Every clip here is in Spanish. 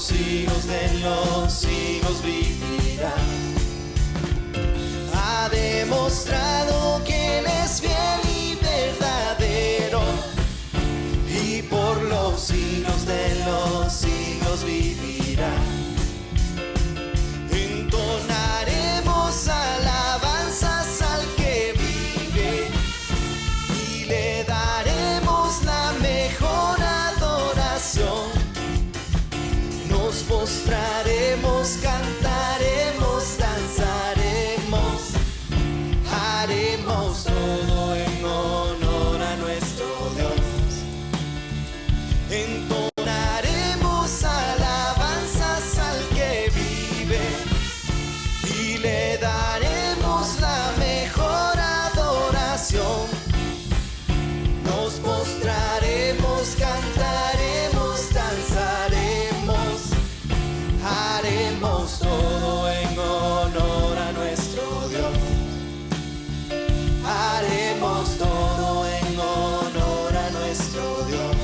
siglos de los siglos vivirá. Ha demostrado que Él es fiel y verdadero, y por los siglos de los siglos vivirá. Entonaremos alabanzas al que vive y le daremos la mejor adoración. Nos postraremos, cantaremos, danzaremos, haremos todo en honor a nuestro Dios. Entonaremos alabanzas al que vive y le daremos la mejor adoración. Nos postraremos, cantaremos, danzaremos, haremos todo en honor a nuestro Dios. Haremos todo en honor a nuestro Dios.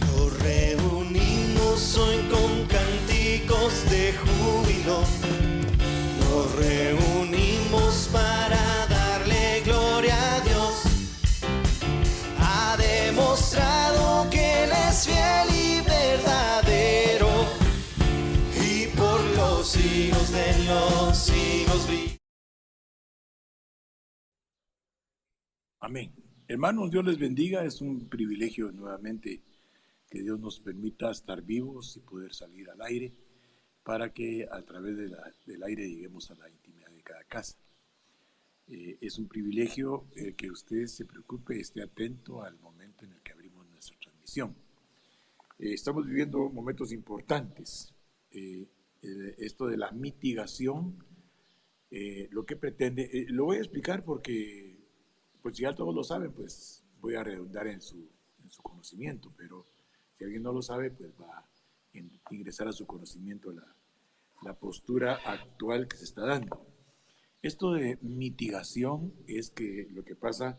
Nos reunimos hoy con cánticos de júbilo. Nos reunimos para darle gloria a Dios. Ha demostrado que Él es fiel y verdadero, y por los siglos de los siglos vivirá. Amén. Hermanos, Dios les bendiga. Es un privilegio nuevamente que Dios nos permita estar vivos y poder salir al aire para que a través del aire lleguemos a la intimidad de cada casa. Es un privilegio que usted se preocupe, esté atento al momento en el que abrimos nuestra transmisión. Estamos viviendo momentos importantes. Esto de la mitigación, lo que pretende, lo voy a explicar porque, pues si ya todos lo saben, pues voy a redundar en su conocimiento, pero si alguien no lo sabe, pues va a ingresar a su conocimiento la postura actual que se está dando. Esto de mitigación es que lo que pasa,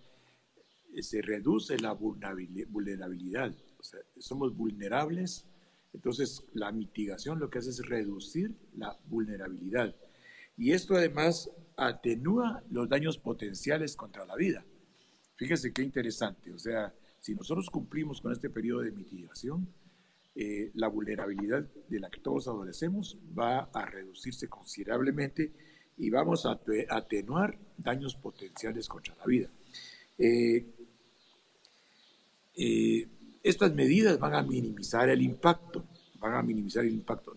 se reduce la vulnerabilidad. O sea, somos vulnerables, entonces la mitigación lo que hace es reducir la vulnerabilidad. Y esto además atenúa los daños potenciales contra la vida. Fíjese qué interesante, o sea, si nosotros cumplimos con este periodo de mitigación, la vulnerabilidad de la que todos adolecemos va a reducirse considerablemente y vamos a atenuar daños potenciales contra la vida. Estas medidas van a minimizar el impacto,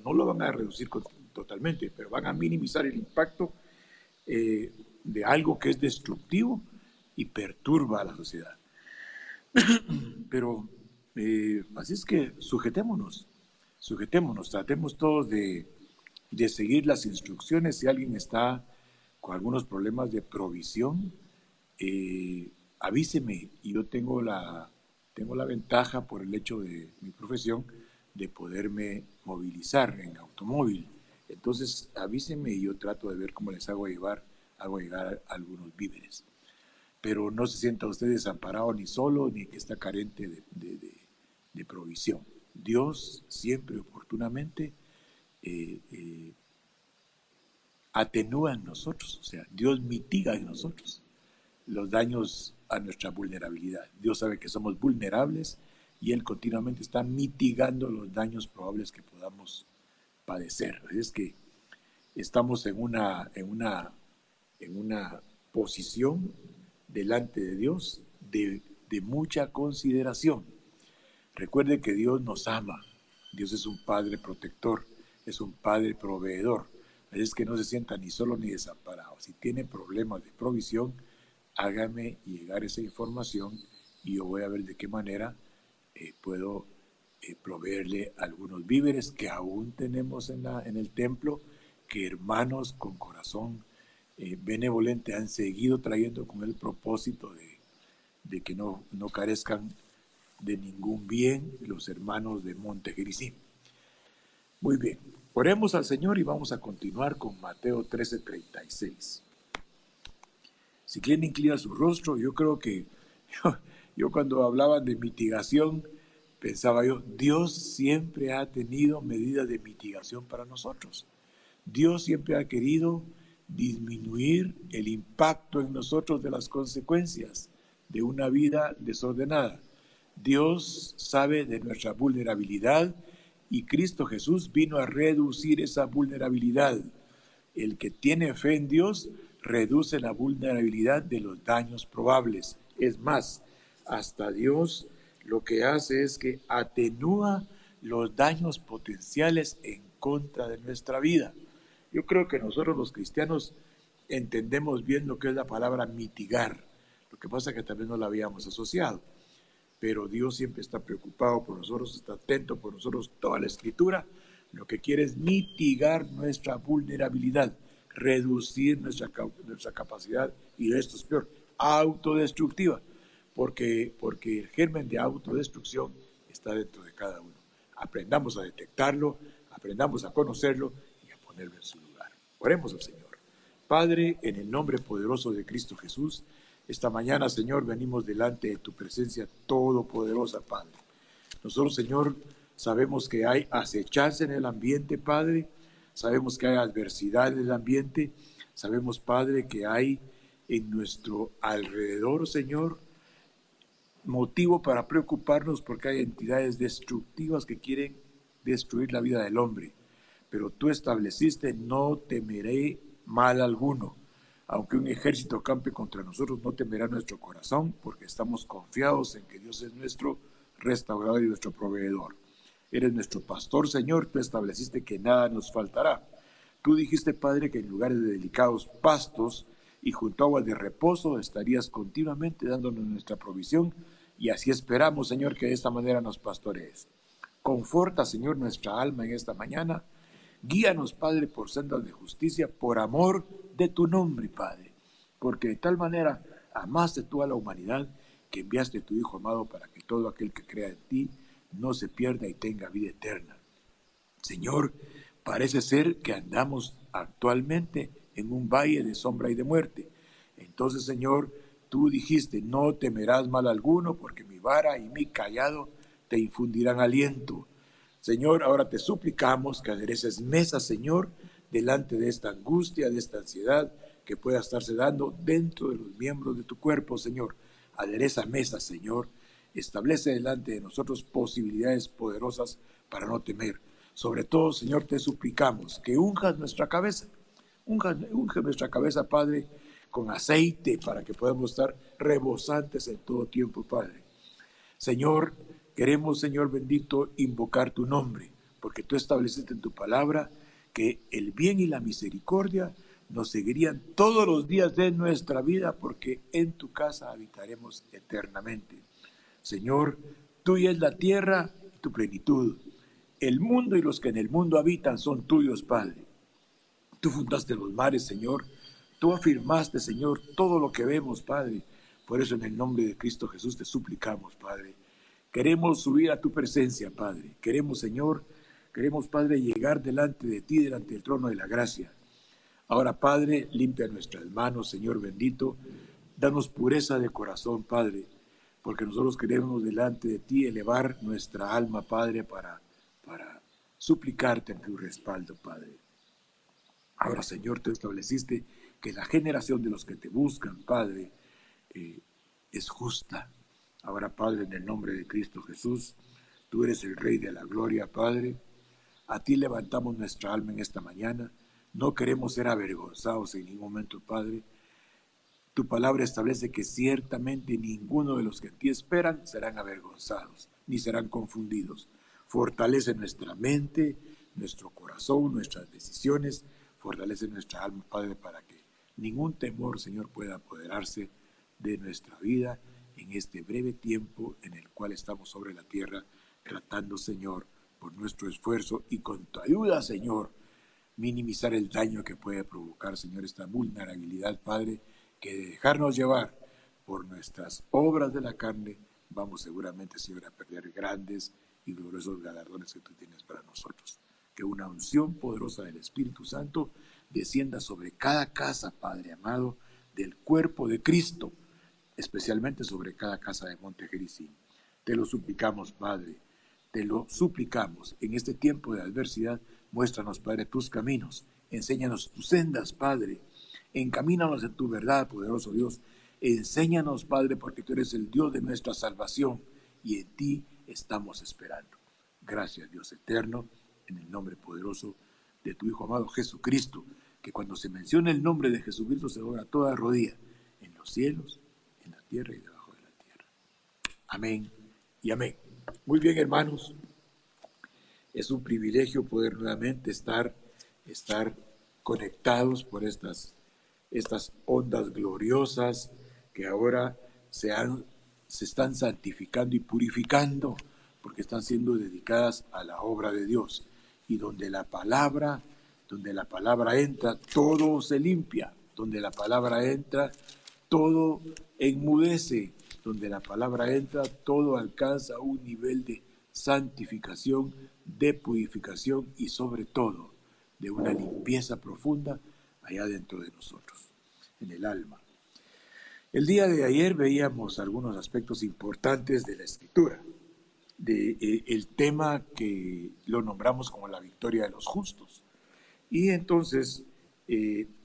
no lo van a reducir totalmente, pero van a minimizar el impacto de algo que es destructivo y perturba a la sociedad. Pero así es que sujetémonos, tratemos todos de seguir las instrucciones. Si alguien está con algunos problemas de provisión, avíseme, y yo tengo la ventaja por el hecho de mi profesión de poderme movilizar en automóvil. Entonces avíseme y yo trato de ver cómo les hago llegar algunos víveres. Pero no se sienta usted desamparado ni solo, ni que está carente de provisión. Dios siempre oportunamente atenúa en nosotros, o sea, Dios mitiga en nosotros los daños a nuestra vulnerabilidad. Dios sabe que somos vulnerables y Él continuamente está mitigando los daños probables que podamos padecer. Es que estamos en una posición delante de Dios de mucha consideración. Recuerde que Dios nos ama. Dios es un Padre protector, es un Padre proveedor. Es que no se sienta ni solo ni desamparado. Si tiene problemas de provisión, hágame llegar esa información y yo voy a ver de qué manera puedo proveerle algunos víveres que aún tenemos en el templo, que hermanos con corazón benevolente han seguido trayendo con el propósito de que no carezcan de ningún bien los hermanos de Montegerisí. Muy bien, oremos al Señor y vamos a continuar con Mateo 13:36. Si quien inclina su rostro, yo creo que yo cuando hablaban de mitigación, pensaba yo, Dios siempre ha tenido medidas de mitigación para nosotros. Dios siempre ha querido disminuir el impacto en nosotros de las consecuencias de una vida desordenada. Dios sabe de nuestra vulnerabilidad y Cristo Jesús vino a reducir esa vulnerabilidad. El que tiene fe en Dios reduce la vulnerabilidad de los daños probables. Es más, hasta Dios lo que hace es que atenúa los daños potenciales en contra de nuestra vida. Yo creo que nosotros los cristianos entendemos bien lo que es la palabra mitigar. Lo que pasa es que también no la habíamos asociado. Pero Dios siempre está preocupado por nosotros, está atento por nosotros. Toda la Escritura lo que quiere es mitigar nuestra vulnerabilidad, reducir nuestra capacidad, y esto es peor, autodestructiva, porque el germen de autodestrucción está dentro de cada uno. Aprendamos a detectarlo, aprendamos a conocerlo y a ponerlo en su lugar. Oremos al Señor. Padre, en el nombre poderoso de Cristo Jesús, esta mañana, Señor, venimos delante de tu presencia todopoderosa, Padre. Nosotros, Señor, sabemos que hay acechanza en el ambiente, Padre. Sabemos que hay adversidad en el ambiente. Sabemos, Padre, que hay en nuestro alrededor, Señor, motivo para preocuparnos porque hay entidades destructivas que quieren destruir la vida del hombre. Pero tú estableciste, no temeré mal alguno. Aunque un ejército campe contra nosotros, no temerá nuestro corazón, porque estamos confiados en que Dios es nuestro restaurador y nuestro proveedor. Eres nuestro pastor, Señor, tú estableciste que nada nos faltará. Tú dijiste, Padre, que en lugares de delicados pastos y junto a aguas de reposo estarías continuamente dándonos nuestra provisión, y así esperamos, Señor, que de esta manera nos pastorees. Conforta, Señor, nuestra alma en esta mañana. Guíanos, Padre, por sendas de justicia, por amor de tu nombre, Padre. Porque de tal manera amaste tú a la humanidad que enviaste a tu Hijo amado para que todo aquel que crea en ti no se pierda y tenga vida eterna. Señor, parece ser que andamos actualmente en un valle de sombra y de muerte. Entonces, Señor, tú dijiste, no temerás mal alguno, porque mi vara y mi callado te infundirán aliento. Señor, ahora te suplicamos que adereces mesa, Señor, delante de esta angustia, de esta ansiedad que pueda estarse dando dentro de los miembros de tu cuerpo, Señor. Adereza mesa, Señor. Establece delante de nosotros posibilidades poderosas para no temer. Sobre todo, Señor, te suplicamos que unjas nuestra cabeza. Unge nuestra cabeza, Padre, con aceite para que podamos estar rebosantes en todo tiempo, Padre. Señor, queremos, Señor bendito, invocar tu nombre, porque tú estableciste en tu palabra que el bien y la misericordia nos seguirían todos los días de nuestra vida, porque en tu casa habitaremos eternamente. Señor, tuya es la tierra y tu plenitud. El mundo y los que en el mundo habitan son tuyos, Padre. Tú fundaste los mares, Señor. Tú afirmaste, Señor, todo lo que vemos, Padre. Por eso en el nombre de Cristo Jesús te suplicamos, Padre. Queremos subir a tu presencia, Padre. Queremos, Señor, Padre, llegar delante de ti, delante del trono de la gracia. Ahora, Padre, limpia nuestras manos, Señor bendito. Danos pureza de corazón, Padre, porque nosotros queremos delante de ti elevar nuestra alma, Padre, para suplicarte en tu respaldo, Padre. Ahora, Señor, tú estableciste que la generación de los que te buscan, Padre, es justa. Ahora, Padre, en el nombre de Cristo Jesús, tú eres el Rey de la gloria, Padre. A ti levantamos nuestra alma en esta mañana. No queremos ser avergonzados en ningún momento, Padre. Tu palabra establece que ciertamente ninguno de los que en ti esperan serán avergonzados, ni serán confundidos. Fortalece nuestra mente, nuestro corazón, nuestras decisiones. Fortalece nuestra alma, Padre, para que ningún temor, Señor, pueda apoderarse de nuestra vida en este breve tiempo en el cual estamos sobre la tierra tratando, Señor, por nuestro esfuerzo y con tu ayuda, Señor, minimizar el daño que puede provocar, Señor, esta vulnerabilidad, Padre, que de dejarnos llevar por nuestras obras de la carne, vamos seguramente, Señor, a perder grandes y gloriosos galardones que tú tienes para nosotros. Que una unción poderosa del Espíritu Santo descienda sobre cada casa, Padre amado, del cuerpo de Cristo, especialmente sobre cada casa de Monte Jericín. Te lo suplicamos, Padre, te lo suplicamos. En este tiempo de adversidad, muéstranos, Padre, tus caminos. Enséñanos tus sendas, Padre. Encamínanos en tu verdad, poderoso Dios. Enséñanos, Padre, porque tú eres el Dios de nuestra salvación y en ti estamos esperando. Gracias, Dios eterno, en el nombre poderoso de tu Hijo amado Jesucristo, que cuando se menciona el nombre de Jesucristo se dobla toda rodilla, en los cielos, en la tierra y debajo de la tierra. Amén y amén. Muy bien, hermanos. Es un privilegio poder nuevamente estar conectados por estas ondas gloriosas que ahora se están santificando y purificando porque están siendo dedicadas a la obra de Dios. Y donde la palabra entra, todo se limpia. Donde la palabra entra, todo enmudece. Donde la palabra entra, todo alcanza un nivel de santificación, de purificación y sobre todo de una limpieza profunda allá dentro de nosotros, en el alma. El día de ayer veíamos algunos aspectos importantes de la Escritura, el tema que lo nombramos como la victoria de los justos. Y entonces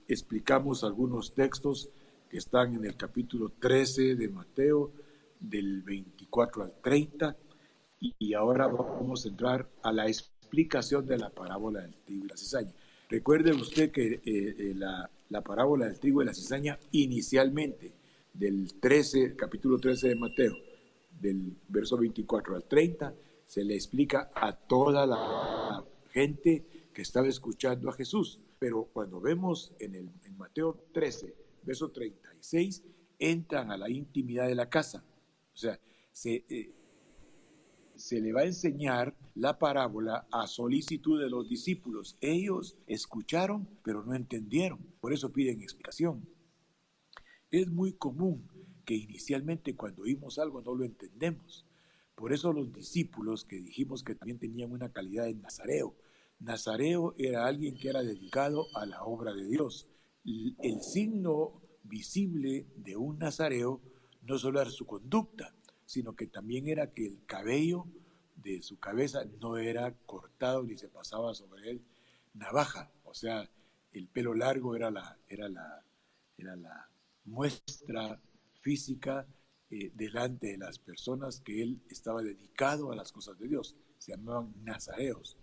explicamos algunos textos que están en el capítulo 13 de Mateo, del 24 al 30, y ahora vamos a entrar a la explicación de la parábola del trigo y la cizaña. Recuerde usted que la parábola del trigo y la cizaña inicialmente, del capítulo 13 de Mateo, del verso 24 al 30, se le explica a toda la gente que estaba escuchando a Jesús. Pero cuando vemos en Mateo 13, verso 36, entran a la intimidad de la casa. O sea, se le va a enseñar la parábola a solicitud de los discípulos. Ellos escucharon, pero no entendieron. Por eso piden explicación. Es muy común que inicialmente cuando oímos algo no lo entendemos. Por eso los discípulos, que dijimos que también tenían una calidad de nazareo. Nazareo era alguien que era dedicado a la obra de Dios. El signo visible de un nazareo no solo era su conducta, sino que también era que el cabello de su cabeza no era cortado ni se pasaba sobre él navaja. O sea, el pelo largo era la muestra física delante de las personas que él estaba dedicado a las cosas de Dios. Se llamaban nazareos.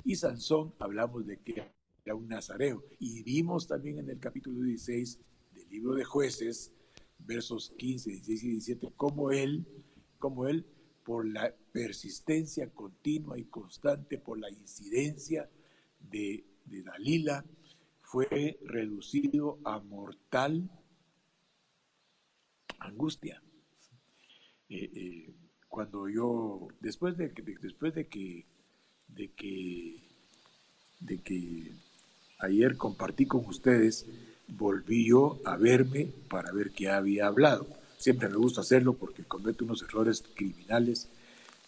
Y Sansón, hablamos de que era un nazareo. Y vimos también en el capítulo 16 del libro de Jueces, versos 15, 16 y 17, cómo él, por la persistencia continua y constante, por la incidencia de Dalila, fue reducido a mortal angustia. Cuando yo, después de que ayer compartí con ustedes, volví yo a verme para ver qué había hablado. Siempre me gusta hacerlo porque cometo unos errores criminales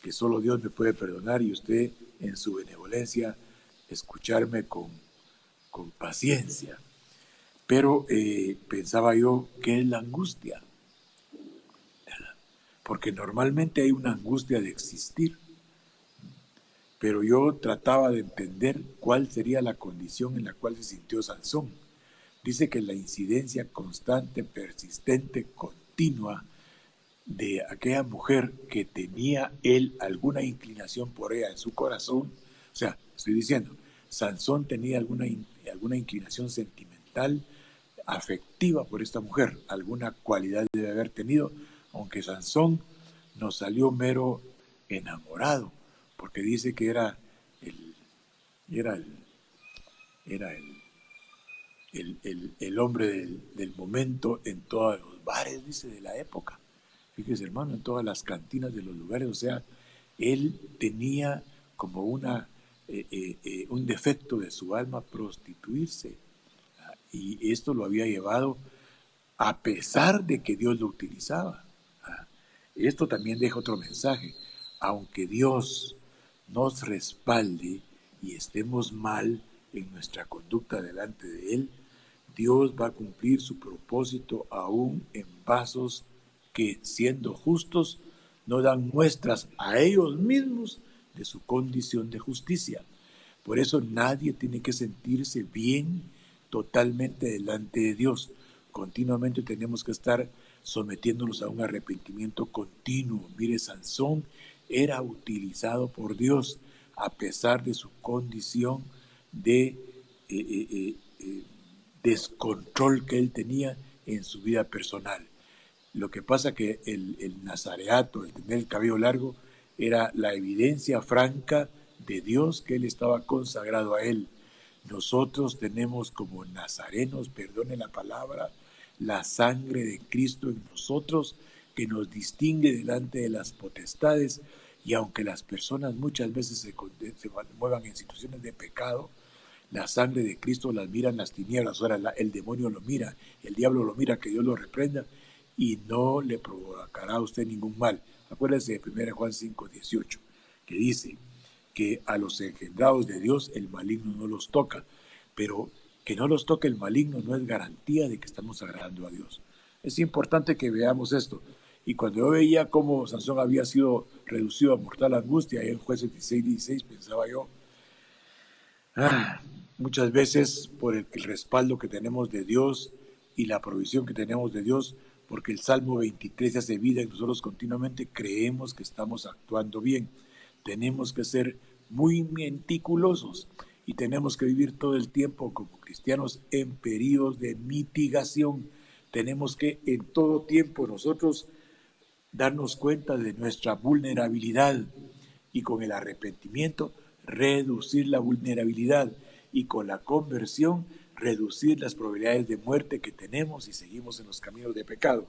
que solo Dios me puede perdonar y usted en su benevolencia escucharme con paciencia. Pero pensaba yo, ¿qué es la angustia? Porque normalmente hay una angustia de existir, pero yo trataba de entender cuál sería la condición en la cual se sintió Sansón. Dice que la incidencia constante, persistente, continua de aquella mujer que tenía él alguna inclinación por ella en su corazón, o sea, estoy diciendo, Sansón tenía alguna inclinación sentimental, afectiva por esta mujer, alguna cualidad debe haber tenido, aunque Sansón no salió mero enamorado, porque dice que era el hombre del momento en todos los bares, dice, de la época. Fíjese, hermano, en todas las cantinas de los lugares, o sea, Él tenía como un defecto de su alma prostituirse. Y esto lo había llevado a pesar de que Dios lo utilizaba. Esto también deja otro mensaje. Aunque Dios nos respalde y estemos mal en nuestra conducta delante de Él, Dios va a cumplir su propósito aún en vasos que, siendo justos, no dan muestras a ellos mismos de su condición de justicia. Por eso nadie tiene que sentirse bien totalmente delante de Dios. Continuamente tenemos que estar sometiéndonos a un arrepentimiento continuo. Mire, Sansón era utilizado por Dios a pesar de su condición de descontrol que él tenía en su vida personal. Lo que pasa que el nazareato, el tener el cabello largo, era la evidencia franca de Dios que él estaba consagrado a él. Nosotros tenemos como nazarenos, perdone la palabra, la sangre de Cristo en nosotros que nos distingue delante de las potestades, y aunque las personas muchas veces se muevan en situaciones de pecado, la sangre de Cristo las mira en las tinieblas. Ahora el demonio lo mira, el diablo lo mira, que Dios lo reprenda y no le provocará a usted ningún mal. Acuérdense de 1 Juan 5:18, que dice que a los engendrados de Dios el maligno no los toca, pero que no los toque el maligno no es garantía de que estamos agradando a Dios. Es importante que veamos esto. Y cuando yo veía cómo Sansón había sido reducido a mortal angustia, ahí en Jueces 16:16, pensaba yo, muchas veces por el respaldo que tenemos de Dios y la provisión que tenemos de Dios, porque el Salmo 23 hace vida y nosotros continuamente creemos que estamos actuando bien. Tenemos que ser muy meticulosos y tenemos que vivir todo el tiempo como cristianos en periodos de mitigación. Tenemos que en todo tiempo nosotros darnos cuenta de nuestra vulnerabilidad y con el arrepentimiento reducir la vulnerabilidad y con la conversión reducir las probabilidades de muerte que tenemos si seguimos en los caminos de pecado.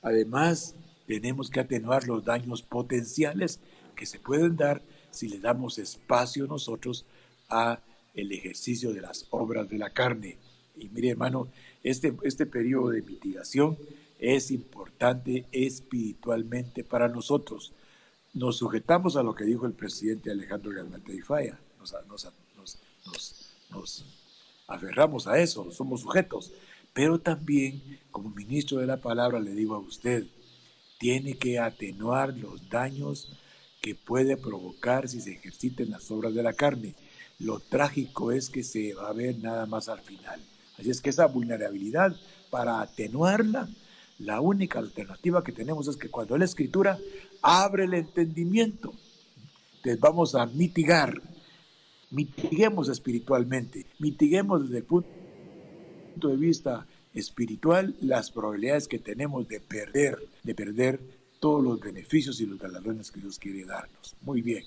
Además, tenemos que atenuar los daños potenciales que se pueden dar si le damos espacio nosotros a el ejercicio de las obras de la carne. Y mire, hermano, este periodo de mitigación es importante espiritualmente para nosotros. Nos sujetamos a lo que dijo el presidente Alejandro Yamatei Falla, nos aferramos a eso, somos sujetos, pero también como ministro de la palabra le digo a usted, tiene que atenuar los daños que puede provocar si se ejerciten las obras de la carne. Lo trágico es que se va a ver nada más al final. Así es que esa vulnerabilidad, para atenuarla, la única alternativa que tenemos es que cuando la Escritura abre el entendimiento, entonces vamos a mitiguemos espiritualmente, mitiguemos desde el punto de vista espiritual las probabilidades que tenemos de perder todos los beneficios y los galardones que Dios quiere darnos. Muy bien.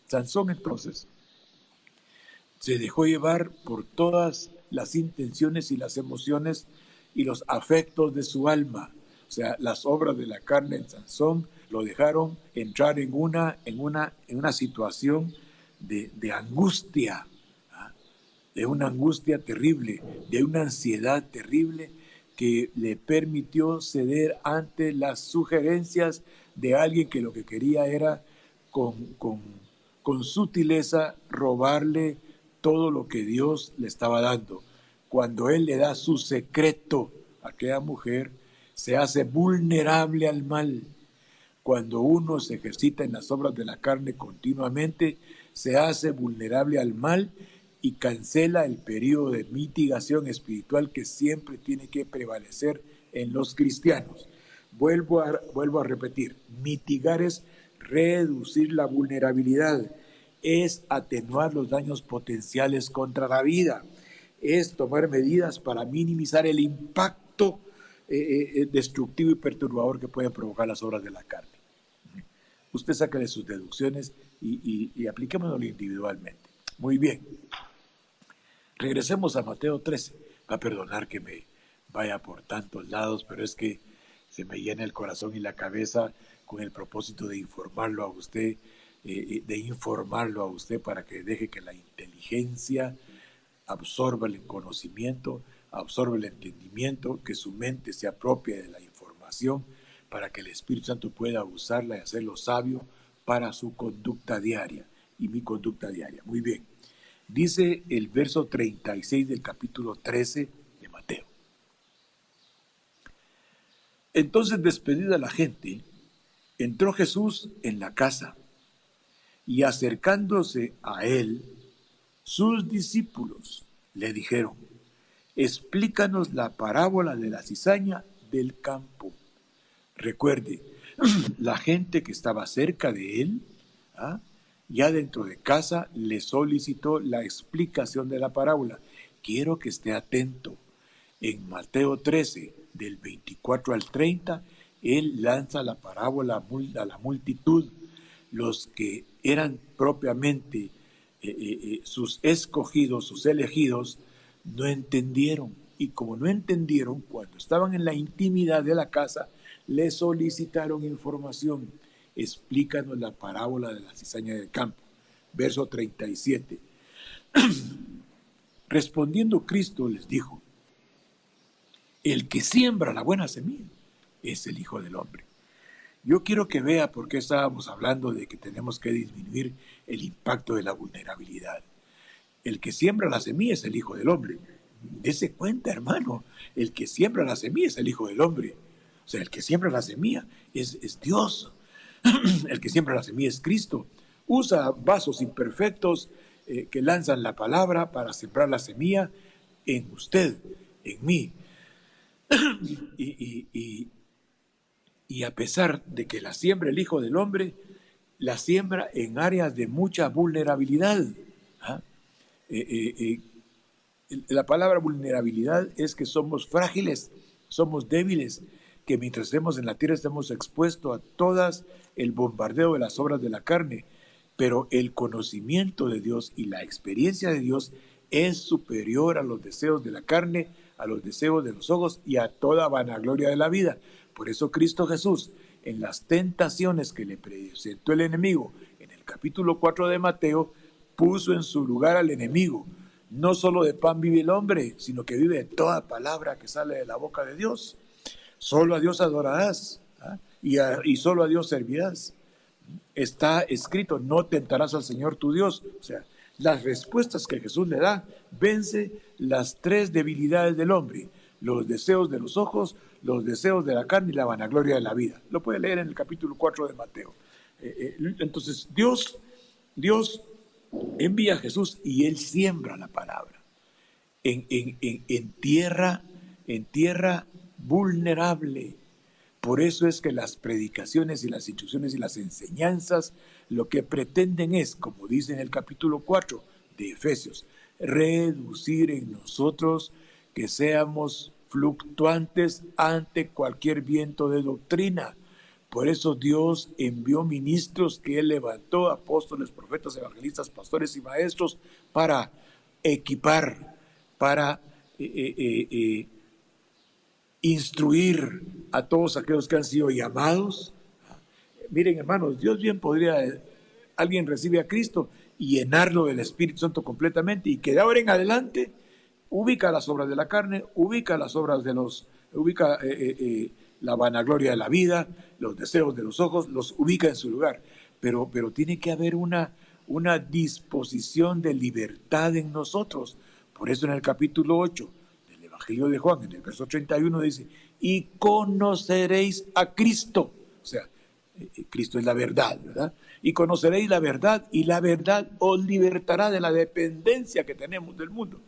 Sansón entonces se dejó llevar por todas las intenciones y las emociones y los afectos de su alma. O sea, las obras de la carne en Sansón lo dejaron entrar en una situación de angustia, de una angustia terrible, de una ansiedad terrible que le permitió ceder ante las sugerencias de alguien que lo que quería era con sutileza robarle todo lo que Dios le estaba dando. Cuando Él le da su secreto a aquella mujer, se hace vulnerable al mal. Cuando uno se ejercita en las obras de la carne continuamente, se hace vulnerable al mal y cancela el periodo de mitigación espiritual que siempre tiene que prevalecer en los cristianos. Vuelvo a repetir, mitigar es reducir la vulnerabilidad, es atenuar los daños potenciales contra la vida, es tomar medidas para minimizar el impacto destructivo y perturbador que pueden provocar las obras de la carne. Usted saca de sus deducciones y apliquémoslo individualmente. Muy bien. Regresemos a Mateo 13. Va a perdonar que me vaya por tantos lados, pero es que se me llena el corazón y la cabeza con el propósito de informarlo a usted de informarlo a usted para que deje que la inteligencia absorba el conocimiento, absorba el entendimiento, que su mente se apropie de la información para que el Espíritu Santo pueda usarla y hacerlo sabio para su conducta diaria y mi conducta diaria. Muy bien. Dice el verso 36 del capítulo 13 de Mateo. Entonces, despedida la gente, entró Jesús en la casa y acercándose a él, sus discípulos le dijeron: explícanos la parábola de la cizaña del campo. Recuerde, la gente que estaba cerca de él, ya dentro de casa, le solicitó la explicación de la parábola. Quiero que esté atento. En Mateo 13, del 24 al 30, él lanza la parábola a la multitud. Los que eran propiamente sus escogidos, sus elegidos, no entendieron. Y como no entendieron, cuando estaban en la intimidad de la casa, le solicitaron información. Explícanos la parábola de la cizaña del campo. Verso 37. Respondiendo Cristo les dijo: el que siembra la buena semilla es el Hijo del Hombre. Yo quiero que vea por qué estábamos hablando de que tenemos que disminuir el impacto de la vulnerabilidad. El que siembra la semilla es el Hijo del Hombre. Dese cuenta, hermano, el que siembra la semilla es el Hijo del Hombre. O sea, el que siembra la semilla es Dios. El que siembra la semilla es Cristo. Usa vasos imperfectos que lanzan la palabra para sembrar la semilla en usted, en mí. Y a pesar de que la siembra el Hijo del Hombre, la siembra en áreas de mucha vulnerabilidad. La palabra vulnerabilidad es que somos frágiles, somos débiles, que mientras estemos en la tierra estemos expuestos a todas el bombardeo de las obras de la carne, pero el conocimiento de Dios y la experiencia de Dios es superior a los deseos de la carne, a los deseos de los ojos y a toda vanagloria de la vida. Por eso Cristo Jesús, en las tentaciones que le presentó el enemigo, en el capítulo 4 de Mateo, puso en su lugar al enemigo. No solo de pan vive el hombre, sino que vive de toda palabra que sale de la boca de Dios. Solo a Dios adorarás y solo a Dios servirás. Está escrito: no tentarás al Señor tu Dios. O sea, las respuestas que Jesús le da vence las tres debilidades del hombre: los deseos de los ojos, los deseos de la carne y la vanagloria de la vida. Lo puede leer en el capítulo 4 de Mateo. Entonces, Dios envía a Jesús y Él siembra la palabra en tierra vulnerable. Por eso es que las predicaciones y las instrucciones y las enseñanzas lo que pretenden es, como dice en el capítulo 4 de Efesios, reducir en nosotros que seamos fluctuantes ante cualquier viento de doctrina. Por eso Dios envió ministros que Él levantó, apóstoles, profetas, evangelistas, pastores y maestros, para equipar, para instruir a todos aquellos que han sido llamados. Miren, hermanos, Dios bien podría, alguien recibe a Cristo y llenarlo del Espíritu Santo completamente, y que de ahora en adelante ubica las obras de la carne, ubica las obras de la vanagloria de la vida, los deseos de los ojos, los ubica en su lugar. Pero tiene que haber una disposición de libertad en nosotros. Por eso en el capítulo 8 del Evangelio de Juan, en el verso 31 dice: y conoceréis a Cristo. O sea, Cristo es la verdad, ¿verdad? Y conoceréis la verdad, y la verdad os libertará de la dependencia que tenemos del mundo.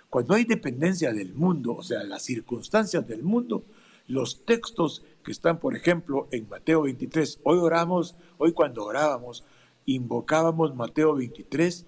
Cuando hay dependencia del mundo, o sea, las circunstancias del mundo, los textos que están, por ejemplo, en Mateo 23, hoy cuando orábamos, invocábamos Mateo 23,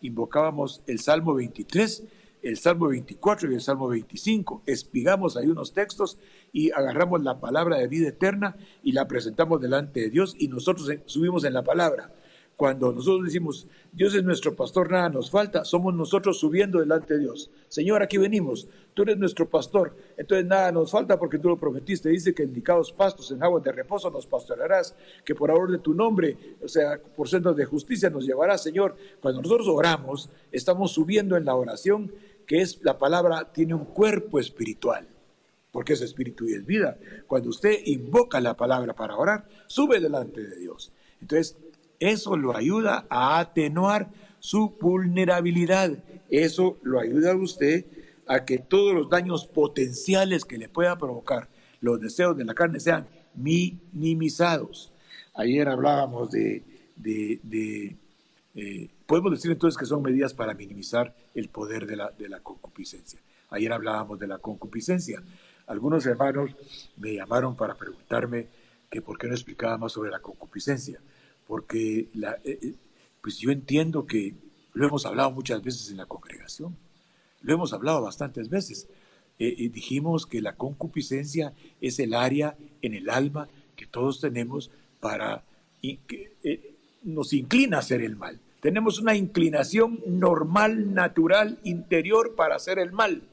invocábamos el Salmo 23, el Salmo 24 y el Salmo 25. Espigamos ahí unos textos y agarramos la palabra de vida eterna y la presentamos delante de Dios, y nosotros subimos en la palabra. Cuando nosotros decimos, Dios es nuestro pastor, nada nos falta, somos nosotros subiendo delante de Dios. Señor, aquí venimos, tú eres nuestro pastor, entonces nada nos falta porque tú lo prometiste. Dice que en indicados pastos, en aguas de reposo nos pastorearás, que por amor de tu nombre, o sea, por sendas de justicia nos llevarás, Señor. Cuando nosotros oramos, estamos subiendo en la oración, que es la palabra, tiene un cuerpo espiritual, porque es espíritu y es vida. Cuando usted invoca la palabra para orar, sube delante de Dios. Entonces, eso lo ayuda a atenuar su vulnerabilidad. Eso lo ayuda a usted a que todos los daños potenciales que le pueda provocar los deseos de la carne sean minimizados. Ayer hablábamos podemos decir entonces que son medidas para minimizar el poder de la concupiscencia. Ayer hablábamos de la concupiscencia. Algunos hermanos me llamaron para preguntarme que por qué no explicaba más sobre la concupiscencia. Porque pues yo entiendo que lo hemos hablado muchas veces en la congregación, lo hemos hablado bastantes veces. Dijimos que la concupiscencia es el área en el alma que todos tenemos que nos inclina a hacer el mal. Tenemos una inclinación normal, natural, interior para hacer el mal.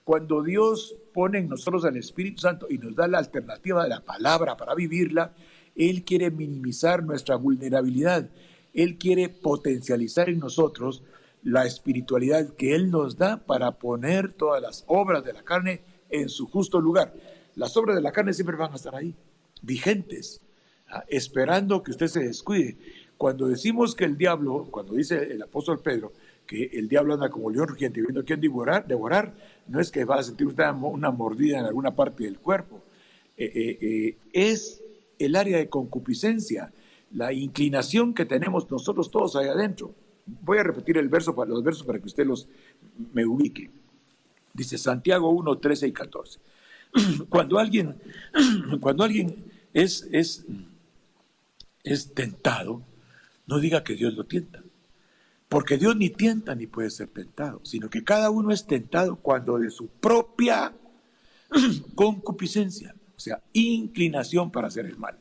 Cuando Dios pone en nosotros al Espíritu Santo y nos da la alternativa de la palabra para vivirla, Él quiere minimizar nuestra vulnerabilidad. Él quiere potencializar en nosotros la espiritualidad que Él nos da para poner todas las obras de la carne en su justo lugar. Las obras de la carne siempre van a estar ahí, vigentes, esperando que usted se descuide. Cuando decimos que el diablo, cuando dice el apóstol Pedro, que el diablo anda como león rugiente viendo a quién devorar, no es que va a sentir usted una mordida en alguna parte del cuerpo. Es el área de concupiscencia, la inclinación que tenemos nosotros todos ahí adentro. Voy a repetir los versos para que usted me ubique. Dice Santiago 1, 13 y 14. Cuando alguien es tentado, no diga que Dios lo tienta, porque Dios ni tienta ni puede ser tentado, sino que cada uno es tentado cuando de su propia concupiscencia, o sea, inclinación para hacer el mal.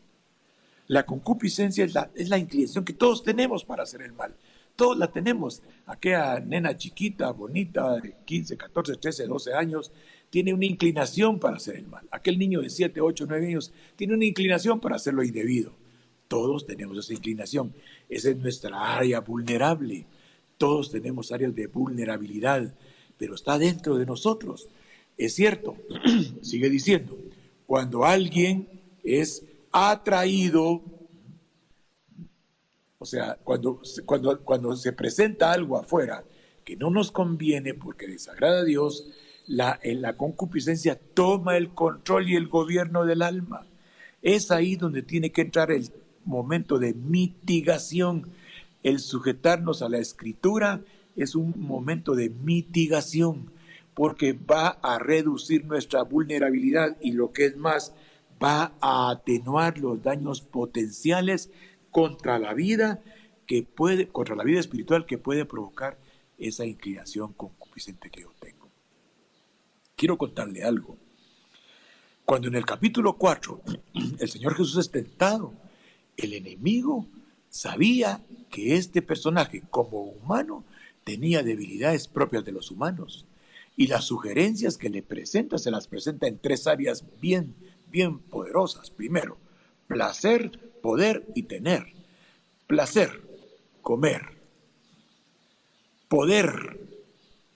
La concupiscencia es la inclinación que todos tenemos para hacer el mal. Todos la tenemos. Aquella nena chiquita, bonita, de 15, 14, 13, 12 años, tiene una inclinación para hacer el mal. Aquel niño de 7, 8, 9 años tiene una inclinación para hacer lo indebido. Todos tenemos esa inclinación. Esa es nuestra área vulnerable. Todos tenemos áreas de vulnerabilidad, pero está dentro de nosotros. Es cierto, sigue diciendo, cuando alguien es atraído, o sea, cuando se presenta algo afuera que no nos conviene porque desagrada a Dios, la concupiscencia toma el control y el gobierno del alma. Es ahí donde tiene que entrar el momento de mitigación. El sujetarnos a la Escritura es un momento de mitigación, porque va a reducir nuestra vulnerabilidad y, lo que es más, va a atenuar los daños potenciales contra la vida espiritual que puede provocar esa inclinación concupiscente que yo tengo. Quiero contarle algo. Cuando en el capítulo 4 el Señor Jesús es tentado, el enemigo sabía que este personaje, como humano, tenía debilidades propias de los humanos. Y las sugerencias que le presenta, se las presenta en 3 áreas bien poderosas. Primero, placer, poder y tener. Placer, comer. Poder,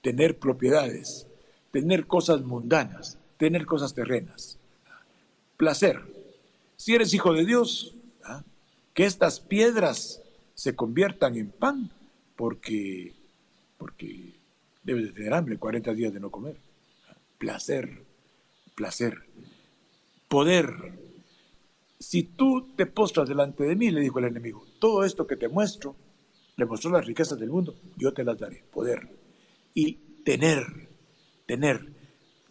tener propiedades, tener cosas mundanas, tener cosas terrenas. Placer, si eres hijo de Dios, que estas piedras se conviertan en pan, porque debes de tener hambre, 40 días de no comer. Placer. Poder. Si tú te postras delante de mí, le dijo el enemigo, todo esto que te muestro, le mostró las riquezas del mundo, yo te las daré. Poder. Y tener.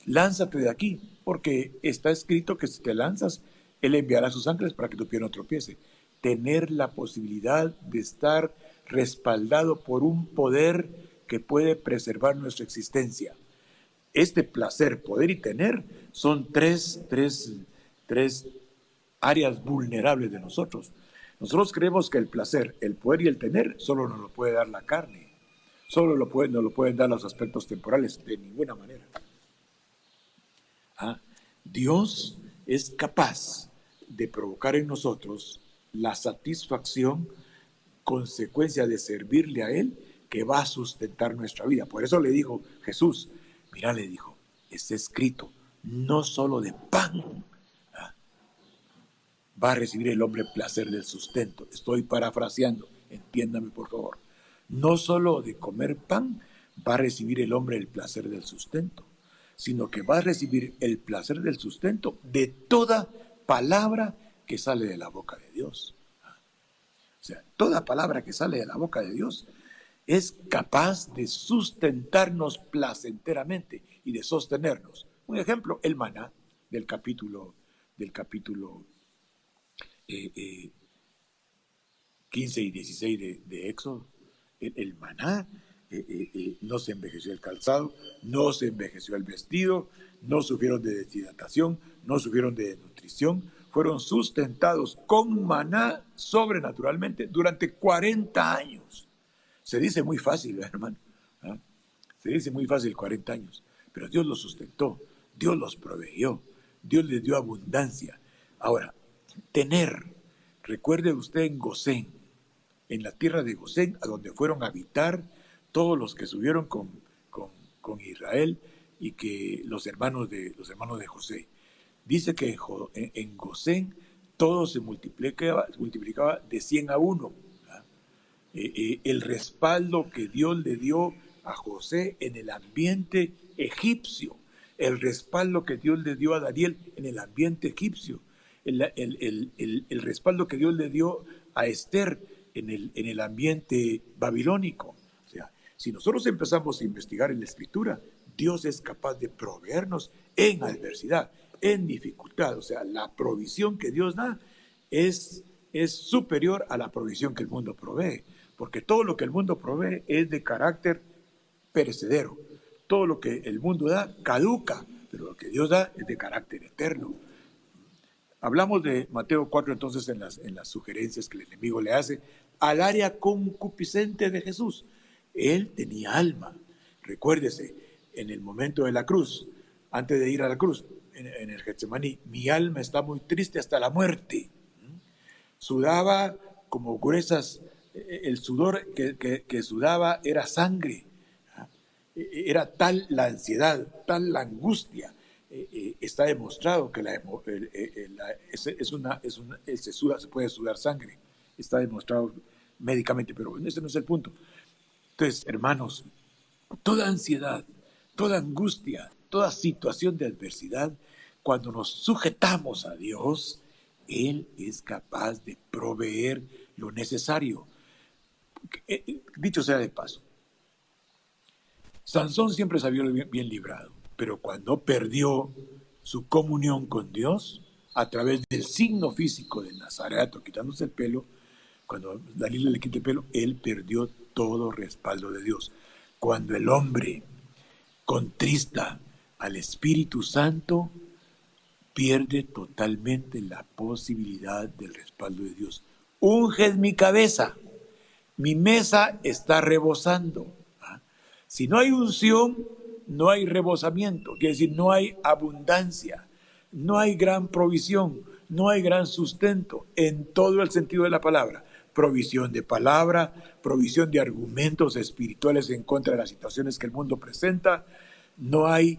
Lánzate de aquí, porque está escrito que si te lanzas, Él enviará sus ángeles para que tu pie no tropiece. Tener la posibilidad de estar respaldado por un poder que puede preservar nuestra existencia. Este placer, poder y tener son tres áreas vulnerables de nosotros. Nosotros creemos que el placer, el poder y el tener solo nos lo puede dar la carne. Nos lo pueden dar los aspectos temporales, de ninguna manera. ¿Ah? Dios es capaz de provocar en nosotros la satisfacción, consecuencia de servirle a Él, que va a sustentar nuestra vida. Por eso le dijo Jesús, mira, le dijo, está escrito, no solo de pan va a recibir el hombre placer del sustento. Estoy parafraseando, entiéndame por favor. No solo de comer pan va a recibir el hombre el placer del sustento, sino que va a recibir el placer del sustento de toda palabra que sale de la boca de Dios. O sea, toda palabra que sale de la boca de Dios es capaz de sustentarnos placenteramente y de sostenernos. Un ejemplo, el maná del capítulo 15 y 16 de Éxodo. El maná, no se envejeció el calzado, no se envejeció el vestido, no sufrieron de deshidratación, no sufrieron de desnutrición, fueron sustentados con maná sobrenaturalmente durante 40 años. Se dice muy fácil, hermano. ¿Ah? Se dice muy fácil 40 años, pero Dios los sustentó, Dios los proveyó, Dios les dio abundancia. Ahora, tener, recuerde usted en Gosén, en la tierra de Gosén, a donde fueron a habitar todos los que subieron con Israel y que los hermanos de José. Dice que en Gosén todo se multiplicaba de 100 a 1. El respaldo que Dios le dio a José en el ambiente egipcio, el respaldo que Dios le dio a Daniel en el ambiente egipcio, el respaldo que Dios le dio a Esther en el ambiente babilónico. O sea, si nosotros empezamos a investigar en la Escritura, Dios es capaz de proveernos en adversidad, en dificultad. O sea, la provisión que Dios da es superior a la provisión que el mundo provee, porque todo lo que el mundo provee es de carácter perecedero. Todo lo que el mundo da caduca, pero lo que Dios da es de carácter eterno. Hablamos de Mateo 4 entonces en las sugerencias que el enemigo le hace al área concupiscente de Jesús. Él tenía alma. Recuérdese, en el momento de la cruz, antes de ir a la cruz, en el Getsemaní, mi alma está muy triste hasta la muerte. Sudaba como gruesas, el sudor que sudaba era sangre. Era tal la ansiedad, tal la angustia. Está demostrado que se puede sudar sangre. Está demostrado médicamente, pero ese no es el punto. Entonces, hermanos, toda ansiedad, toda angustia, toda situación de adversidad, cuando nos sujetamos a Dios, Él es capaz de proveer lo necesario. Dicho sea de paso, Sansón siempre salió bien librado, pero cuando perdió su comunión con Dios, a través del signo físico del Nazareto, quitándose el pelo, cuando Dalila le quita el pelo, él perdió todo respaldo de Dios. Cuando el hombre contrista al Espíritu Santo, pierde totalmente la posibilidad del respaldo de Dios. Unged mi cabeza, mi mesa está rebosando. Si no hay unción, no hay rebosamiento, quiere decir, no hay abundancia, no hay gran provisión, no hay gran sustento en todo el sentido de la palabra. Provisión de palabra, provisión de argumentos espirituales en contra de las situaciones que el mundo presenta. No hay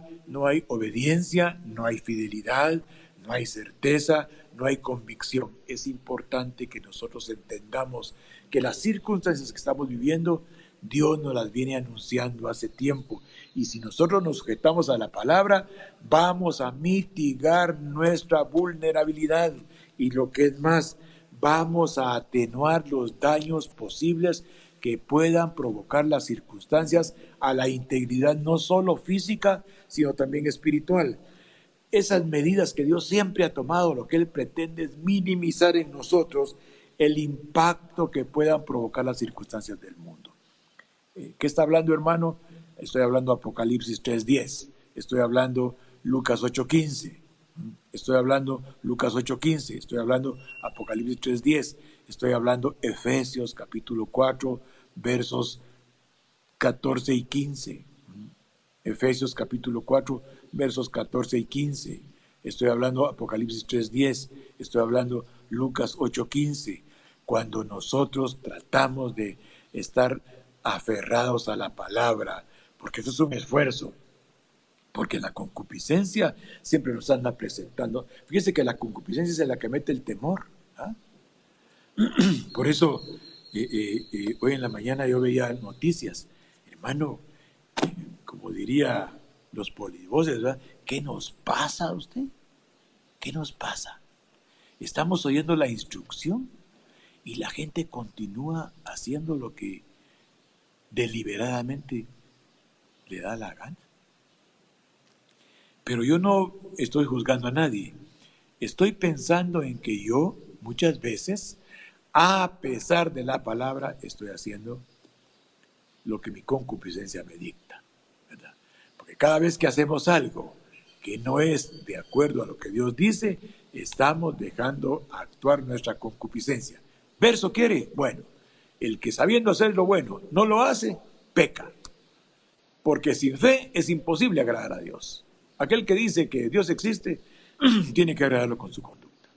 obediencia, no hay fidelidad, no hay certeza, no hay convicción. Es importante que nosotros entendamos que las circunstancias que estamos viviendo, Dios nos las viene anunciando hace tiempo. Y si nosotros nos sujetamos a la palabra, vamos a mitigar nuestra vulnerabilidad. Y lo que es más, vamos a atenuar los daños posibles que puedan provocar las circunstancias a la integridad no solo física, sino también espiritual. Esas medidas que Dios siempre ha tomado, lo que Él pretende es minimizar en nosotros el impacto que puedan provocar las circunstancias del mundo. ¿Qué está hablando, hermano? Estoy hablando Apocalipsis 3:10, estoy hablando Lucas 8:15, estoy hablando Lucas 8:15, estoy hablando Apocalipsis 3:10, Estoy hablando Efesios capítulo 4, versos 14 y 15. Efesios capítulo 4, versos 14 y 15. Estoy hablando Apocalipsis 3:10. Estoy hablando Lucas 8:15. Cuando nosotros tratamos de estar aferrados a la palabra, porque eso es un esfuerzo, porque la concupiscencia siempre nos anda presentando. Fíjese que la concupiscencia es la que mete el temor. ¿Ah? Por eso, hoy en la mañana yo veía noticias. Hermano, como diría los polivoces, ¿verdad? ¿Qué nos pasa a usted? ¿Qué nos pasa? Estamos oyendo la instrucción y la gente continúa haciendo lo que deliberadamente le da la gana. Pero yo no estoy juzgando a nadie. Estoy pensando en que yo, muchas veces, a pesar de la palabra, estoy haciendo lo que mi concupiscencia me dicta, ¿verdad? Porque cada vez que hacemos algo que no es de acuerdo a lo que Dios dice, estamos dejando actuar nuestra concupiscencia. ¿Verso quiere? Bueno, el que sabiendo hacer lo bueno no lo hace, peca. Porque sin fe es imposible agradar a Dios. Aquel que dice que Dios existe, tiene que agradarlo con su conducta.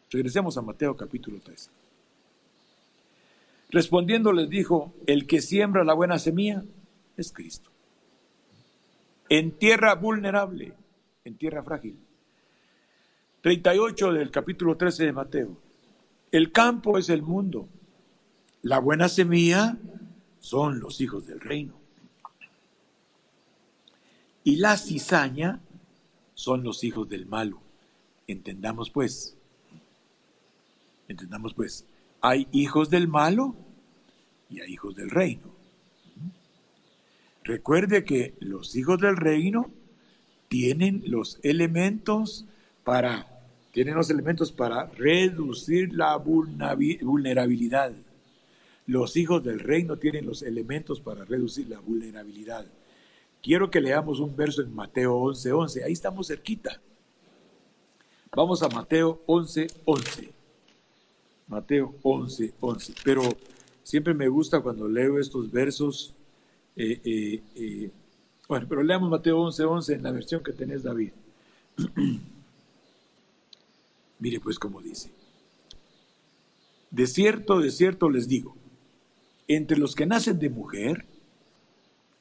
Regresemos a Mateo capítulo 13. Respondiendo les dijo, el que siembra la buena semilla es Cristo. En tierra vulnerable, en tierra frágil. 38 del capítulo 13 de Mateo. El campo es el mundo. La buena semilla son los hijos del reino. Y la cizaña son los hijos del malo. Entendamos pues, hay hijos del malo y hay hijos del reino. Recuerde que los hijos del reino tienen los elementos para reducir la vulnerabilidad. Los hijos del reino tienen los elementos para reducir la vulnerabilidad. Quiero que leamos un verso en Mateo 11:11. Ahí estamos cerquita. Vamos a Mateo 11:11. Mateo 11:11. Pero siempre me gusta cuando leo estos versos. Bueno, pero leamos Mateo 11:11 en la versión que tenés, David. Mire pues cómo dice. De cierto les digo, entre los que nacen de mujer,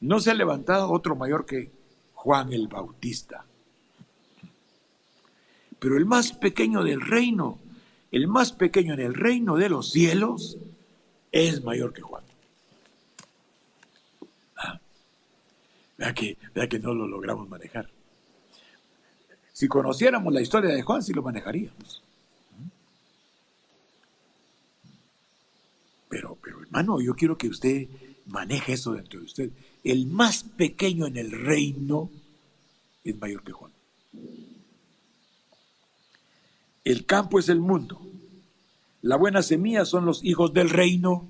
no se ha levantado otro mayor que Juan el Bautista. Pero el más pequeño del reino, el más pequeño en el reino de los cielos, es mayor que Juan. Vea que no lo logramos manejar. Si conociéramos la historia de Juan, sí lo manejaríamos. Pero hermano, yo quiero que usted maneje eso dentro de usted. El más pequeño en el reino es mayor que Juan. El campo es el mundo. La buena semilla son los hijos del reino.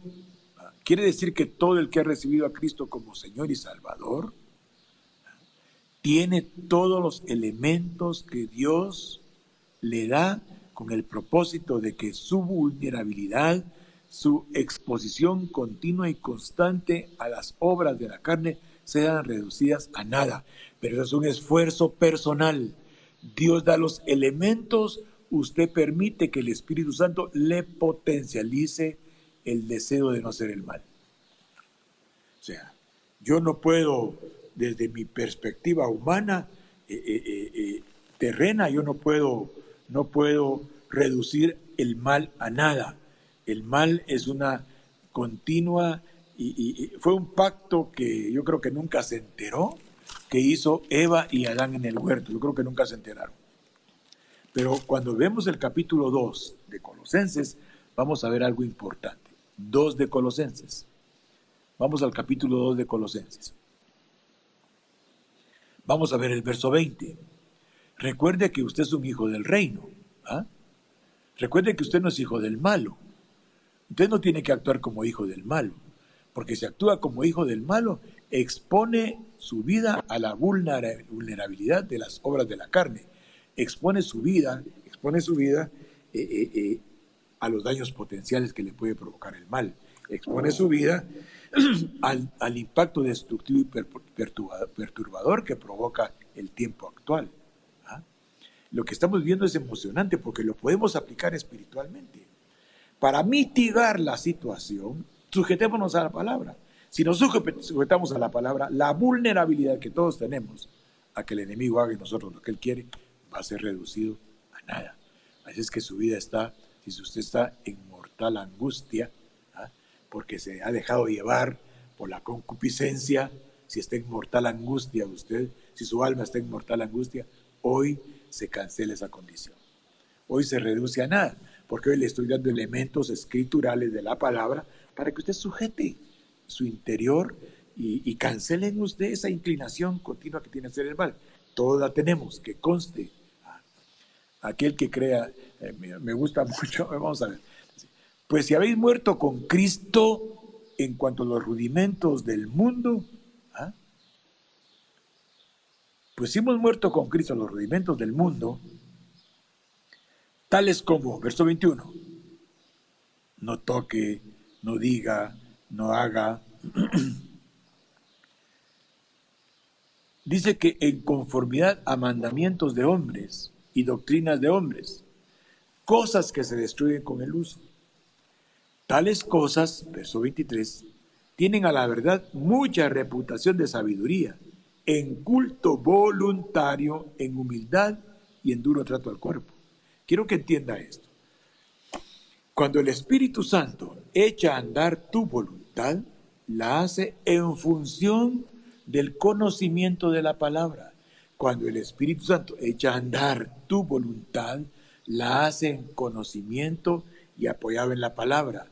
Quiere decir que todo el que ha recibido a Cristo como Señor y Salvador tiene todos los elementos que Dios le da con el propósito de que su vulnerabilidad, su exposición continua y constante a las obras de la carne sean reducidas a nada. Pero eso es un esfuerzo personal. Dios da los elementos, usted permite que el Espíritu Santo le potencialice el deseo de no hacer el mal. O sea, yo no puedo, desde mi perspectiva humana, terrena, yo no puedo reducir el mal a nada. El mal es una continua, y fue un pacto que yo creo que nunca se enteró, que hizo Eva y Adán en el huerto. Yo creo que nunca se enteraron. Pero cuando vemos el capítulo 2 de Colosenses, vamos a ver algo importante. 2 de Colosenses. Vamos al capítulo 2 de Colosenses. Vamos a ver el verso 20. Recuerde que usted es un hijo del reino. ¿Ah? Recuerde que usted no es hijo del malo. Usted no tiene que actuar como hijo del malo, porque si actúa como hijo del malo, expone su vida a la vulnerabilidad de las obras de la carne. Expone su vida a los daños potenciales que le puede provocar el mal. Expone su vida al impacto destructivo y perturbador que provoca el tiempo actual. ¿Ah? Lo que estamos viendo es emocionante porque lo podemos aplicar espiritualmente. Para mitigar la situación, sujetémonos a la palabra. Si nos sujetamos a la palabra, la vulnerabilidad que todos tenemos a que el enemigo haga en nosotros lo que él quiere va a ser reducido a nada. Así es que su vida está, si usted está en mortal angustia, ¿ah? Porque se ha dejado llevar por la concupiscencia, si está en mortal angustia usted, si su alma está en mortal angustia, hoy se cancela esa condición. Hoy se reduce a nada, porque hoy le estoy dando elementos escriturales de la palabra para que usted sujete su interior y cancele en usted esa inclinación continua que tiene a hacer el mal. Todos la tenemos, que conste. Aquel que crea, me gusta mucho, vamos a ver. Pues si habéis muerto con Cristo en cuanto a los rudimentos del mundo, ¿ah? Pues si hemos muerto con Cristo en los rudimentos del mundo, tales como, verso 21, no toque, no diga, no haga. Dice que en conformidad a mandamientos de hombres y doctrinas de hombres, cosas que se destruyen con el uso. Tales cosas, verso 23, tienen a la verdad mucha reputación de sabiduría, en culto voluntario, en humildad y en duro trato al cuerpo. Quiero que entienda esto. Cuando el Espíritu Santo echa a andar tu voluntad, la hace en función del conocimiento de la palabra. Cuando el Espíritu Santo echa a andar tu voluntad, la hace en conocimiento y apoyado en la palabra.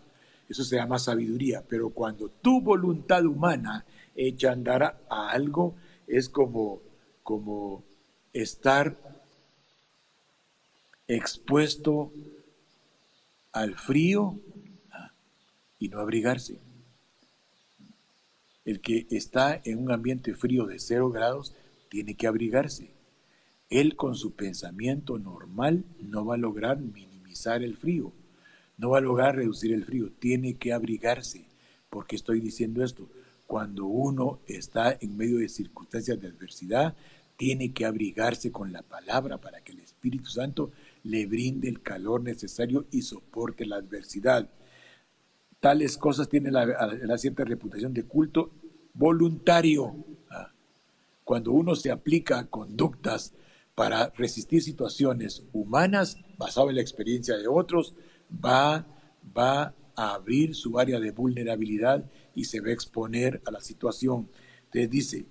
Eso se llama sabiduría. Pero cuando tu voluntad humana echa a andar a algo, es como estar expuesto al frío y no abrigarse. El que está en un ambiente frío de 0 grados tiene que abrigarse. Él con su pensamiento normal no va a lograr minimizar el frío, no va a lograr reducir el frío, tiene que abrigarse. ¿Por qué estoy diciendo esto? Cuando uno está en medio de circunstancias de adversidad, tiene que abrigarse con la palabra para que el Espíritu Santo le brinde el calor necesario y soporte la adversidad. Tales cosas tienen la cierta reputación de culto voluntario. Cuando uno se aplica a conductas para resistir situaciones humanas, basado en la experiencia de otros, va a abrir su área de vulnerabilidad y se va a exponer a la situación. Entonces dice,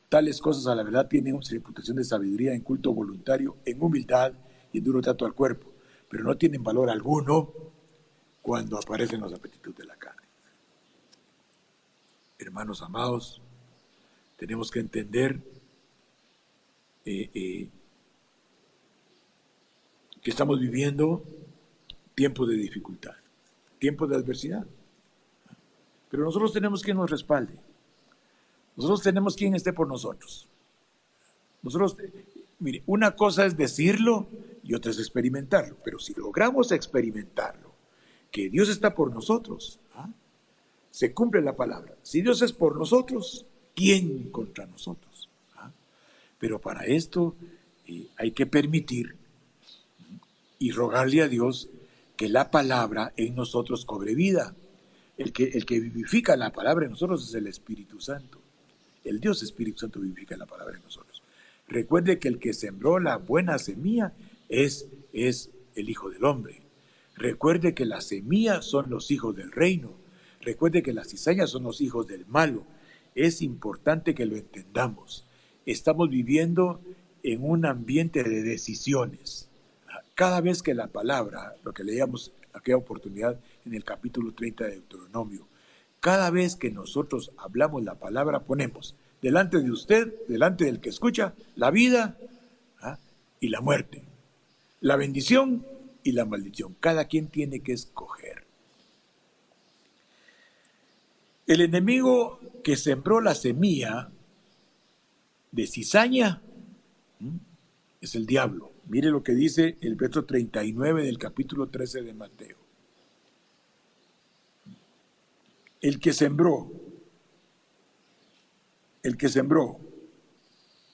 tales cosas a la verdad tienen reputación de sabiduría en culto voluntario, en humildad y en duro trato al cuerpo, pero no tienen valor alguno cuando aparecen los apetitos de la carne. Hermanos amados, tenemos que entender que estamos viviendo tiempos de dificultad, tiempos de adversidad. Pero nosotros tenemos quien nos respalde. Nosotros tenemos quien esté por nosotros. Nosotros, mire, una cosa es decirlo y otra es experimentarlo. Pero si logramos experimentarlo, que Dios está por nosotros, se cumple la palabra. Si Dios es por nosotros, ¿quién contra nosotros? Pero para esto hay que permitir y rogarle a Dios que la palabra en nosotros cobre vida. El que vivifica la palabra en nosotros es el Espíritu Santo. El Dios Espíritu Santo vivifica la palabra en nosotros. Recuerde que el que sembró la buena semilla es el Hijo del Hombre. Recuerde que la semilla son los hijos del reino. Recuerde que las cizañas son los hijos del malo. Es importante que lo entendamos. Estamos viviendo en un ambiente de decisiones. Cada vez que la palabra, lo que leíamos aquella oportunidad en el capítulo 30 de Deuteronomio, cada vez que nosotros hablamos la palabra, ponemos delante de usted, delante del que escucha, la vida y la muerte, la bendición y la maldición. Cada quien tiene que escoger. El enemigo que sembró la semilla de cizaña es el diablo. Mire lo que dice el verso 39 del capítulo 13 de Mateo. El que sembró, el que sembró,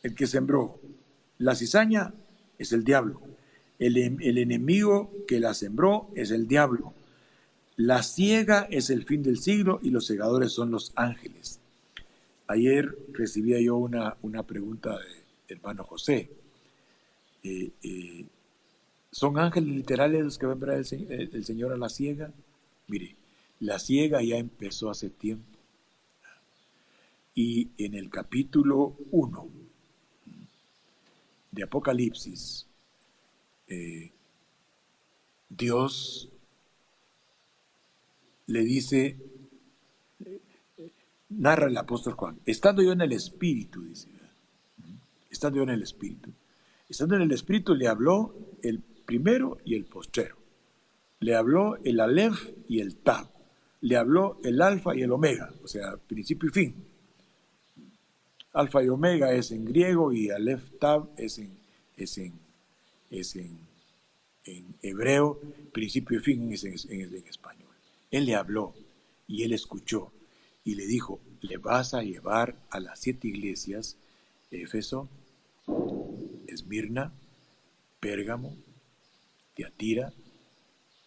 el que sembró la cizaña es el diablo. El enemigo que la sembró es el diablo. La siega es el fin del siglo y los segadores son los ángeles. Ayer recibía yo una pregunta de hermano José. ¿Son ángeles literales los que va a enviar el Señor a la siega? Mire, la siega ya empezó hace tiempo. Y en el capítulo 1 de Apocalipsis, Dios le dice, narra el apóstol Juan, estando yo en el Espíritu, dice, estando yo en el Espíritu. Estando en el Espíritu le habló el primero y el postrero. Le habló el Aleph y el Tab. Le habló el Alfa y el Omega, o sea, principio y fin. Alfa y Omega es en griego y Aleph Tab es en hebreo, principio y fin es en español. Él le habló y él escuchó y le dijo, le vas a llevar a las 7 iglesias, Éfeso, Esmirna, Pérgamo, Tiatira,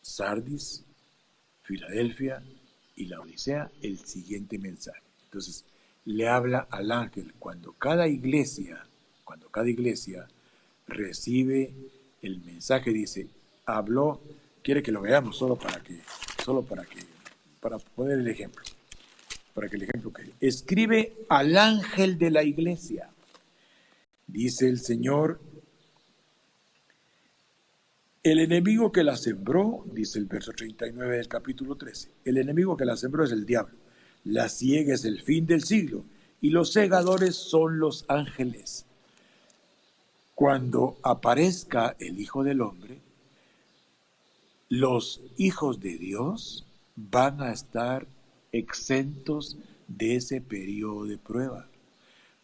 Sardis, Filadelfia y la Odisea, el siguiente mensaje. Entonces, le habla al ángel cuando cada iglesia recibe el mensaje, dice, habló, quiere que lo veamos para poner el ejemplo, para que el ejemplo quede. Escribe al ángel de la iglesia, dice el Señor, el enemigo que la sembró, dice el verso 39 del capítulo 13, el enemigo que la sembró es el diablo, la siega es el fin del siglo y los segadores son los ángeles. Cuando aparezca el Hijo del Hombre, los hijos de Dios van a estar exentos de ese periodo de prueba,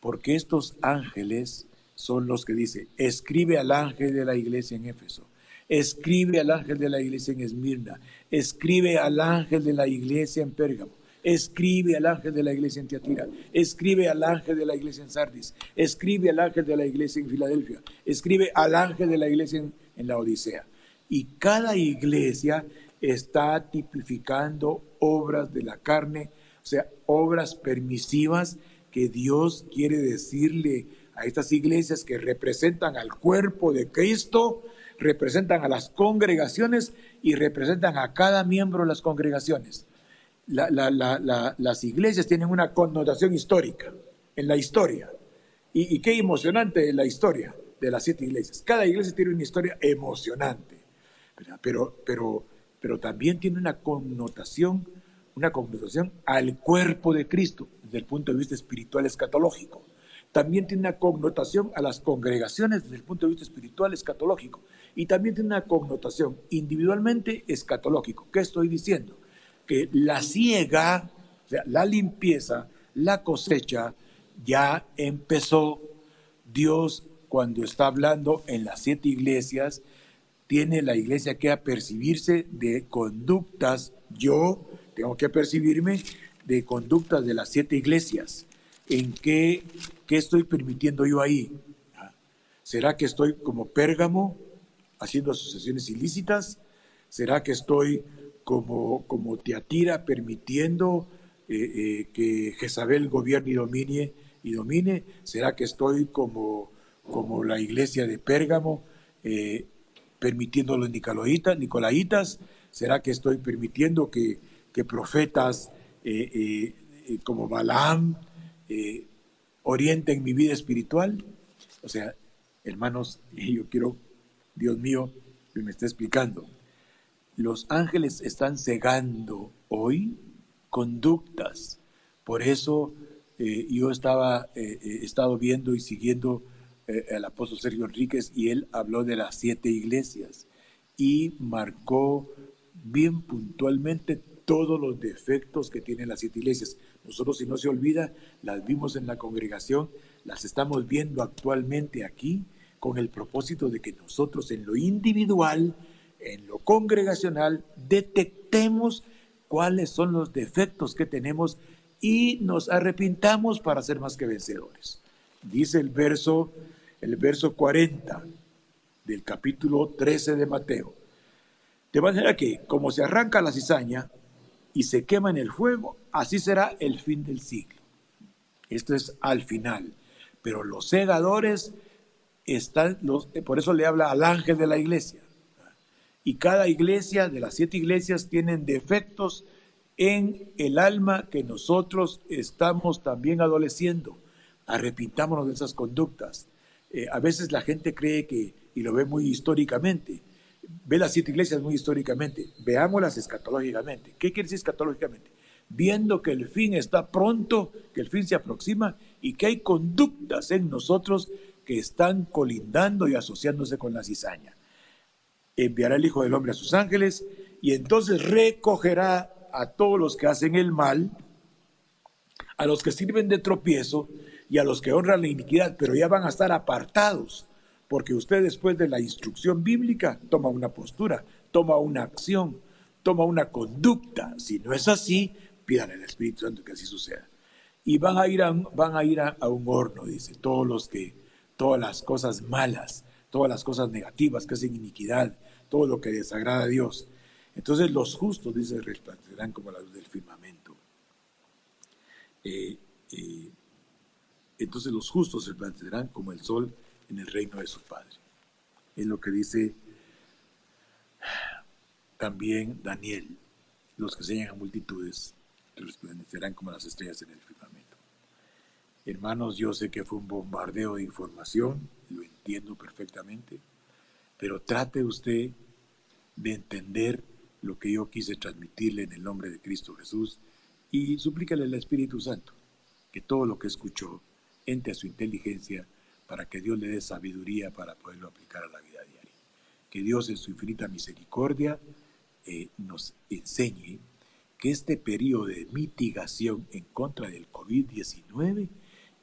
porque estos ángeles son los que dice, escribe al ángel de la iglesia en Éfeso, escribe al ángel de la iglesia en Esmirna, escribe al ángel de la iglesia en Pérgamo, escribe al ángel de la iglesia en Tiatira, escribe al ángel de la iglesia en Sardis, escribe al ángel de la iglesia en Filadelfia, escribe al ángel de la iglesia en la Odisea. Y cada iglesia está tipificando obras de la carne, o sea, obras permisivas que Dios quiere decirle a estas iglesias que representan al cuerpo de Cristo, representan a las congregaciones y representan a cada miembro de las congregaciones. Las iglesias tienen una connotación histórica, en la historia. Y qué emocionante la historia de las 7 iglesias. Cada iglesia tiene una historia emocionante, pero también tiene una connotación al cuerpo de Cristo, desde el punto de vista espiritual escatológico. También tiene una connotación a las congregaciones desde el punto de vista espiritual escatológico. Y también tiene una connotación individualmente escatológico. ¿Qué estoy diciendo? Que la siega, o sea, la limpieza, la cosecha, ya empezó. Dios, cuando está hablando en las 7 iglesias, tiene la iglesia que apercibirse de conductas. Yo tengo que apercibirme de conductas de las 7 iglesias. ¿En qué estoy permitiendo yo ahí? ¿Será que estoy como Pérgamo haciendo asociaciones ilícitas? ¿Será que estoy como Tiatira permitiendo que Jezabel gobierne y domine? ¿Será que estoy como la iglesia de Pérgamo permitiendo los nicolaitas? ¿Será que estoy permitiendo que profetas como Balaam orienten mi vida espiritual? O sea, hermanos, yo quiero, Dios mío, que me esté explicando. Los ángeles están cegando hoy conductas. Por eso yo he estado viendo y siguiendo al apóstol Sergio Enríquez, y él habló de las 7 iglesias y marcó bien puntualmente todos los defectos que tienen las 7 iglesias. Nosotros, si no se olvida, las vimos en la congregación, las estamos viendo actualmente aquí, con el propósito de que nosotros en lo individual, en lo congregacional, detectemos cuáles son los defectos que tenemos y nos arrepintamos para ser más que vencedores. Dice el verso 40 del capítulo 13 de Mateo. De manera que, como se arranca la cizaña y se quema en el fuego, así será el fin del siglo. Esto es al final. Pero los segadores por eso le habla al ángel de la iglesia. Y cada iglesia, de las 7 iglesias, tienen defectos en el alma que nosotros estamos también adoleciendo. Arrepintámonos de esas conductas. A veces la gente cree que, y lo ve muy históricamente, ve las 7 iglesias muy históricamente, veámoslas escatológicamente. ¿Qué quiere decir escatológicamente? Viendo que el fin está pronto, que el fin se aproxima y que hay conductas en nosotros que están colindando y asociándose con la cizaña. Enviará el Hijo del Hombre a sus ángeles y entonces recogerá a todos los que hacen el mal, a los que sirven de tropiezo y a los que honran la iniquidad, pero ya van a estar apartados, porque usted después de la instrucción bíblica toma una postura, toma una acción, toma una conducta. Si no es así, pídale al Espíritu Santo que así suceda. Y van a ir a un horno, dice, todas las cosas malas, todas las cosas negativas que hacen iniquidad, todo lo que desagrada a Dios. Entonces los justos, dice, resplandecerán como la luz del firmamento. Entonces los justos resplandecerán como el sol en el reino de su Padre. Es lo que dice también Daniel. Los que enseñan a multitudes resplandecerán como las estrellas en el firmamento. Hermanos, yo sé que fue un bombardeo de información, lo entiendo perfectamente, pero trate usted de entender lo que yo quise transmitirle en el nombre de Cristo Jesús y suplícale al Espíritu Santo que todo lo que escuchó entre a su inteligencia para que Dios le dé sabiduría para poderlo aplicar a la vida diaria. Que Dios en su infinita misericordia nos enseñe que este periodo de mitigación en contra del COVID-19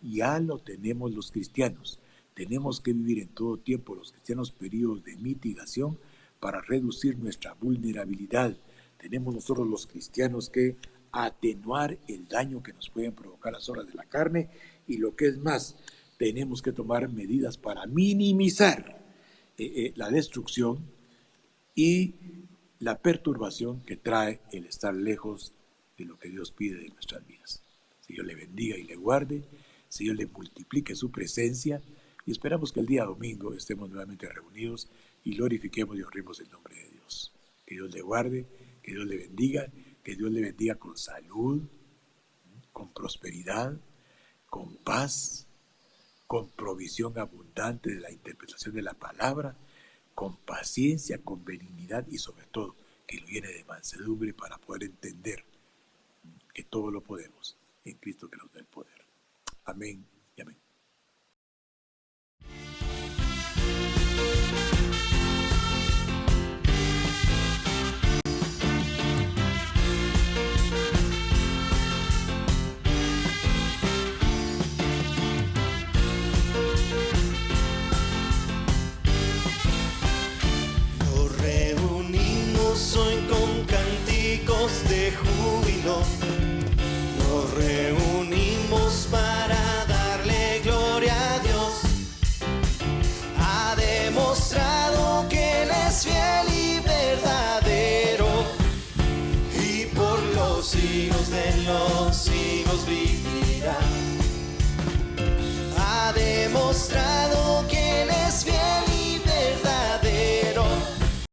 ya lo tenemos los cristianos. Tenemos que vivir en todo tiempo los cristianos periodos de mitigación para reducir nuestra vulnerabilidad. Tenemos nosotros los cristianos que atenuar el daño que nos pueden provocar las obras de la carne y lo que es más, tenemos que tomar medidas para minimizar la destrucción y la perturbación que trae el estar lejos de lo que Dios pide de nuestras vidas. Señor le bendiga y le guarde, Señor le multiplique su presencia y esperamos que el día domingo estemos nuevamente reunidos y glorifiquemos y honremos el nombre de Dios. Que Dios le guarde, que Dios le bendiga, que Dios le bendiga con salud, con prosperidad, con paz, con provisión abundante de la interpretación de la palabra, con paciencia, con benignidad y sobre todo que lo llene de mansedumbre para poder entender que todo lo podemos en Cristo que nos da el poder. Amén y amén. Nos reunimos hoy con cánticos de júbilo. Nos reunimos para darle gloria a Dios. Ha demostrado que Él es fiel y verdadero, y por los siglos de los siglos